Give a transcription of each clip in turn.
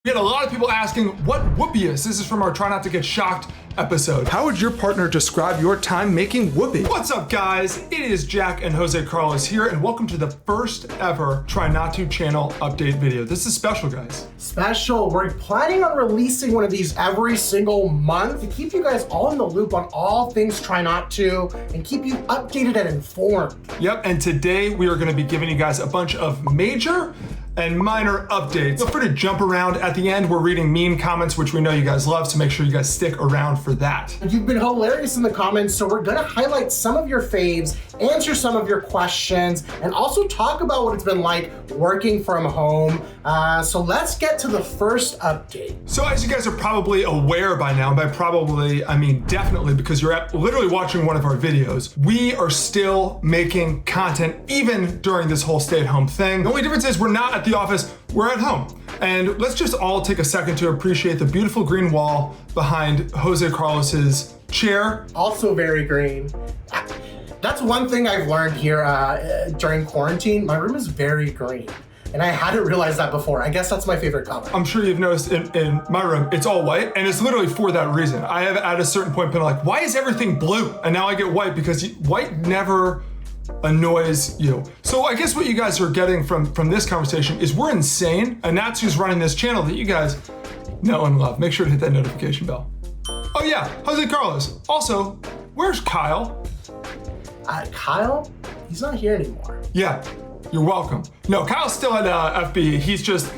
We had a lot of people asking what whoopee is. This is from our Try Not to Get Shocked episode. How would your partner describe your time making whoopee? What's up, guys? It is Jack and Josecarlos here, and welcome to the first ever Try Not To channel update video. This is special, guys. Special. We're planning on releasing one of these every single month to keep you guys all in the loop on all things Try Not To and keep you updated and informed. Yep, and today we are going to be giving you guys a bunch of major and minor updates. Feel free to jump around at the end. We're reading meme comments, which we know you guys love, so make sure you guys stick around for that. You've been hilarious in the comments, so we're gonna highlight some of your faves, answer some of your questions, and also talk about what it's been like working from home. So let's get to the first update. So as you guys are probably aware by now, and by probably, I mean definitely, because you're literally watching one of our videos, we are still making content even during this whole stay-at-home thing. The only difference is we're not at the office, we're at home. And let's just all take a second to appreciate the beautiful green wall behind Josecarlos's chair. Also very green. That's one thing I've learned here during quarantine. My room is very green. And I hadn't realized that before. I guess that's my favorite color. I'm sure you've noticed in my room, it's all white, and it's literally for that reason. I have at a certain point been like, why is everything blue? And now I get white because white never annoys you. So I guess what you guys are getting from this conversation is we're insane, and that's who's running this channel that you guys know and love. Make sure to hit that notification bell. Oh yeah, Josecarlos. Also, where's Kyle? Kyle? He's not here anymore. Yeah, you're welcome. No, Kyle's still at FB. He's just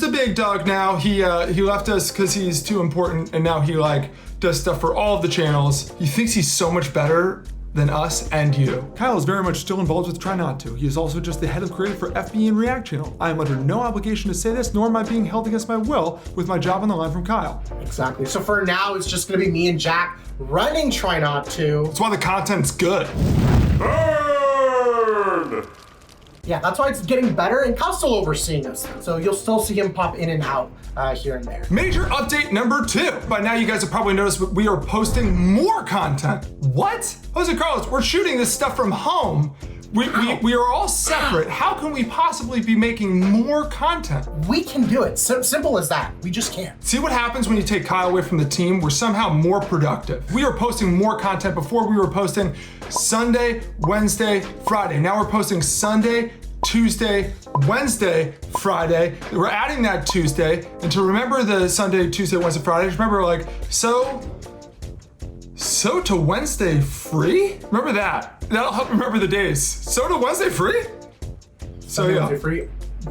a big dog now. He left us because he's too important, and now he like does stuff for all of the channels. He thinks he's so much better than us and you. Kyle is very much still involved with Try Not To. He is also just the head of creative for FB and React channel. I am under no obligation to say this, nor am I being held against my will with my job on the line from Kyle. Exactly. So for now, it's just gonna be me and Jack running Try Not To. That's why the content's good. Burn! Yeah, that's why it's getting better, and Kyle's still overseeing us. So you'll still see him pop in and out here and there. Major update number 2. By now you guys have probably noticed that we are posting more content. What? Josecarlos, we're shooting this stuff from home. We are all separate. How can we possibly be making more content? We can do it. Simple as that. We just can't. See what happens when you take Kyle away from the team? We're somehow more productive. We were posting more content before. We were posting Sunday, Wednesday, Friday. Now we're posting Sunday, Tuesday, Wednesday, Friday. We're adding that Tuesday. And to remember the Sunday, Tuesday, Wednesday, Friday, just remember like, so to Wednesday free? Remember that. That'll help remember the days. So to Wednesday free? So yeah. Wednesday free.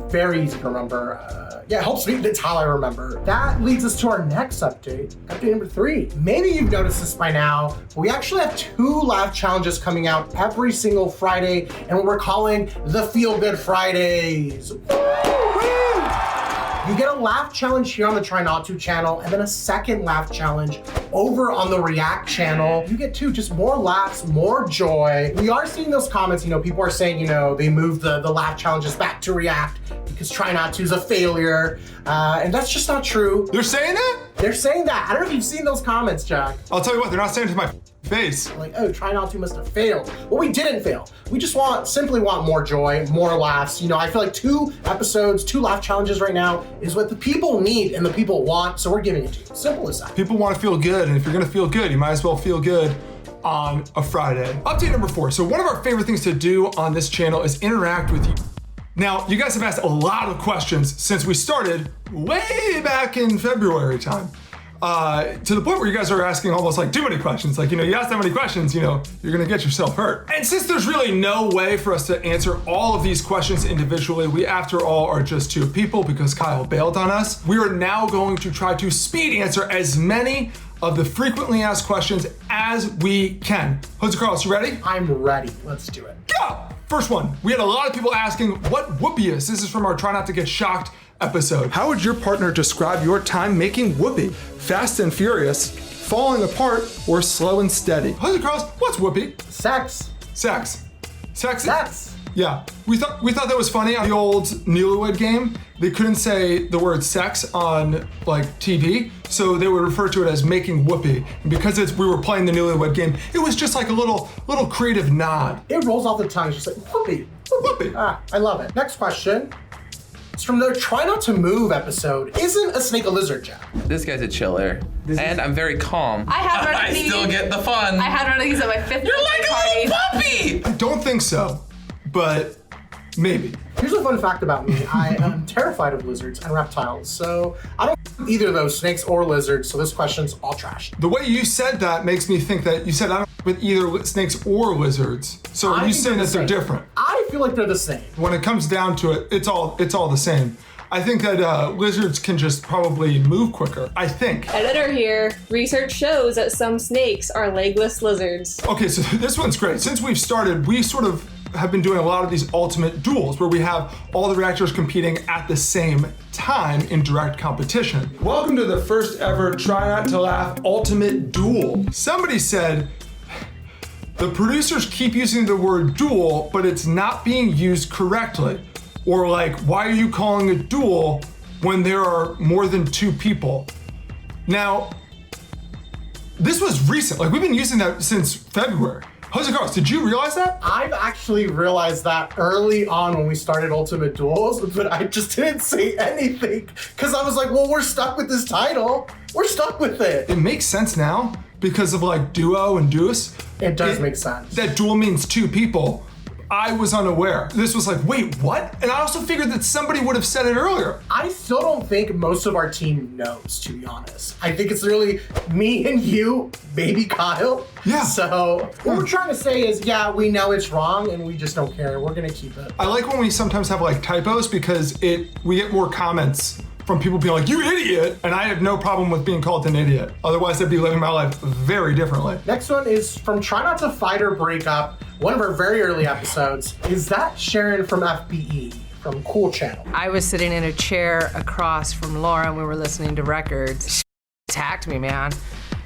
Very easy to remember. Yeah, it helps me. That's how I remember. That leads us to our next update. Update number 3. Maybe you've noticed this by now, but we actually have 2 live challenges coming out every single Friday, and what we're calling the Feel Good Fridays. You get a laugh challenge here on the Try Not To channel, and then a second laugh challenge over on the React channel. You get 2, just more laughs, more joy. We are seeing those comments, people are saying, they moved the laugh challenges back to React because Try Not To is a failure. And that's just not true. They're saying that? They're saying that. I don't know if you've seen those comments, Jack. I'll tell you what, they're not saying it to my face. Like, oh, Try Not To must have failed. Well, we didn't fail. We just simply want more joy, more laughs. I feel like 2 episodes, 2 laugh challenges right now is what the people need and the people want, so we're giving it to you. Simple as that. People want to feel good, and if you're gonna feel good, you might as well feel good on a Friday. Update number 4. So one of our favorite things to do on this channel is interact with you. Now, you guys have asked a lot of questions since we started way back in February time. To the point where you guys are asking almost like too many questions. Like, you ask that many questions, you're gonna get yourself hurt. And since there's really no way for us to answer all of these questions individually, we after all are just 2 people because Kyle bailed on us, we are now going to try to speed answer as many of the frequently asked questions as we can. Josecarlos, you ready? I'm ready. Let's do it. Go! First one, we had a lot of people asking what whoopee is. This is from our Try Not to Get Shocked episode. How would your partner describe your time making whoopee? Fast and furious, falling apart, or slow and steady? Josecarlos, what's whoopee? Sex. Sex. Sex. Yeah, we thought that was funny on the old Newlywed Game. They couldn't say the word sex on like TV, so they would refer to it as making whoopee. And because we were playing the Newlywed Game, it was just like a little creative nod. It rolls off the tongue, it's just like whoopee. Whoopee. I love it. Next question. It's from their Try Not to Move episode. Isn't a snake a lizard, Jack? This guy's a chiller. And I'm very calm. I had one of I these. still get the fun. I had one of these at my 5th You're birthday like a party. little puppy! I don't think so, but maybe. Here's a fun fact about me. I am terrified of lizards and reptiles, so I don't either of those, snakes or lizards, so this question's all trash. The way you said that makes me think that you said I don't with either snakes or lizards. So are I you think saying they're that the they're same. different? I feel like they're the same. When it comes down to it, it's all the same. I think that lizards can just probably move quicker. I think. Editor here. Research shows that some snakes are legless lizards. Okay, so this one's great. Since we've started, we sort of have been doing a lot of these ultimate duels where we have all the reactors competing at the same time in direct competition. Welcome to the first ever Try Not to Laugh Ultimate Duel. Somebody said, the producers keep using the word duel, but it's not being used correctly. Or like, why are you calling it duel when there are more than 2 people? Now, this was recent. Like, we've been using that since February. Josecarlos, did you realize that? I've actually realized that early on when we started Ultimate Duels, but I just didn't say anything because I was like, well, we're stuck with this title. We're stuck with it. It makes sense now because of like duo and deuce. It does make sense. That duel means 2 people. I was unaware. This was like, wait, what? And I also figured that somebody would have said it earlier. I still don't think most of our team knows, to be honest. I think it's literally me and you, baby Kyle. Yeah. So what we're trying to say is, yeah, we know it's wrong and we just don't care. We're gonna keep it. I like when we sometimes have like typos because we get more comments from people being like, you idiot! And I have no problem with being called an idiot. Otherwise, I'd be living my life very differently. Next one is from Try Not to Fight or Break Up, one of our very early episodes. Is that Sharon from FBE, from Cool Channel? I was sitting in a chair across from Laura and we were listening to records. She attacked me, man.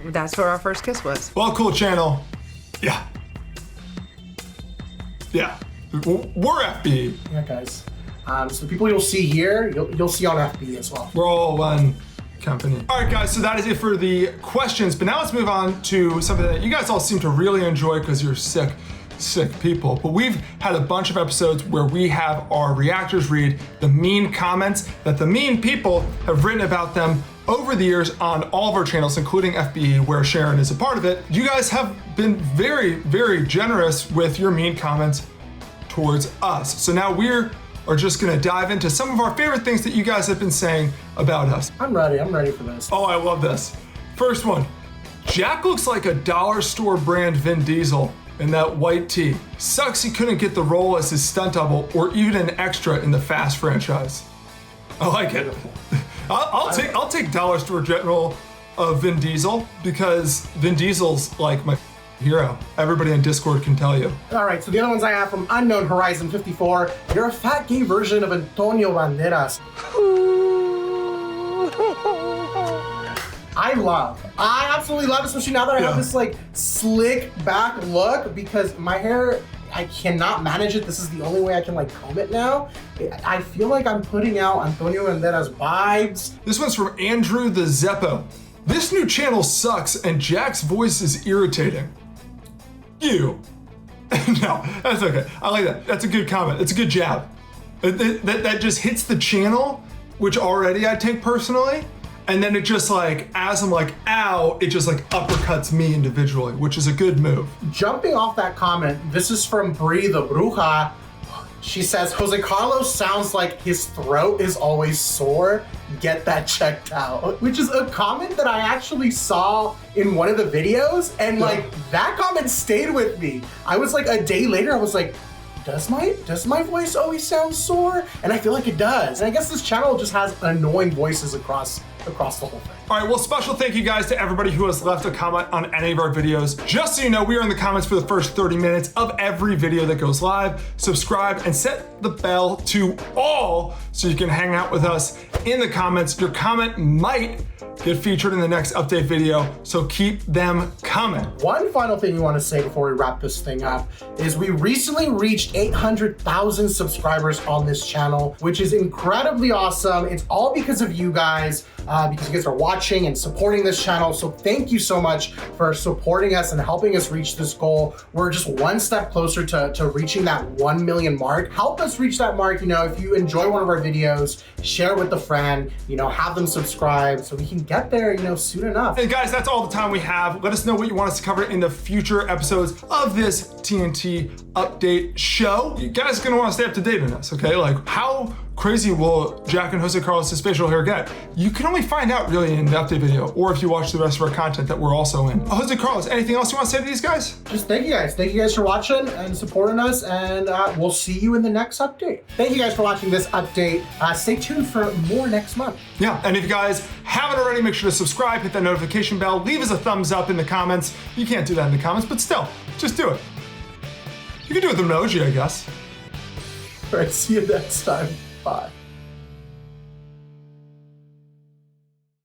That's where our first kiss was. Well, Cool Channel. Yeah. Yeah. We're FB. Yeah, guys. So the people you'll see here, you'll see on FB as well. We're all one company. All right, guys, so that is it for the questions. But now let's move on to something that you guys all seem to really enjoy because you're sick people. But we've had a bunch of episodes where we have our reactors read the mean comments that the mean people have written about them over the years on all of our channels, including FBE, where Sharon is a part of it. You guys have been very, very generous with your mean comments towards us. So now we're just gonna dive into some of our favorite things that you guys have been saying about us. I'm ready for this. Oh, I love this. First one, Jack looks like a dollar store brand Vin Diesel in that white tee. Sucks he couldn't get the role as his stunt double or even an extra in the Fast franchise. I like it. I'll take dollar store general of Vin Diesel because Vin Diesel's like my hero. Everybody on Discord can tell you. All right, so the other ones I have from Unknown Horizon 54. You're a fat gay version of Antonio Banderas. I absolutely love, especially now that I have this like slick back look because my hair, I cannot manage it. This is the only way I can like comb it now. I feel like I'm putting out Antonio Banderas vibes. This one's from Andrew the Zeppo. This new channel sucks and Jack's voice is irritating. You. No, that's okay. I like that. That's a good comment. It's a good jab. That just hits the channel, which already I take personally. And then it just like, as I'm like, ow, it just like uppercuts me individually, which is a good move. Jumping off that comment, this is from Brie the Bruja. She says, Josecarlos sounds like his throat is always sore. Get that checked out. Which is a comment that I actually saw in one of the videos. And like, that comment stayed with me. I was like, a day later, I was like, does my voice always sound sore? And I feel like it does. And I guess this channel just has annoying voices across the whole thing. All right, well, special thank you guys to everybody who has left a comment on any of our videos. Just so you know, we are in the comments for the first 30 minutes of every video that goes live. Subscribe and set the bell to all so you can hang out with us in the comments. Your comment might get featured in the next update video, so keep them coming. One final thing we want to say before we wrap this thing up is we recently reached 800,000 subscribers on this channel, which is incredibly awesome. It's all because of you guys. because you guys are watching and supporting this channel. So thank you so much for supporting us and helping us reach this goal. We're just one step closer to reaching that 1 million mark. Help us reach that mark. You know, if you enjoy one of our videos, share with a friend, you know, have them subscribe so we can get there, you know, soon enough. And guys, that's all the time we have. Let us know what you want us to cover in the future episodes of this TNT update show. You guys are gonna want to stay up to date on this, okay? Like, how crazy will Jack and Josecarlos' facial hair get? You can only find out really in the update video, or if you watch the rest of our content that we're also in. Josecarlos, anything else you want to say to these guys? Just thank you guys. Thank you guys for watching and supporting us, and we'll see you in the next update. Thank you guys for watching this update. Stay tuned for more next month. Yeah, and if you guys haven't already, make sure to subscribe, hit that notification bell, leave us a thumbs up in the comments. You can't do that in the comments, but still, just do it. You can do it with an emoji, I guess. All right, see you next time. Bye.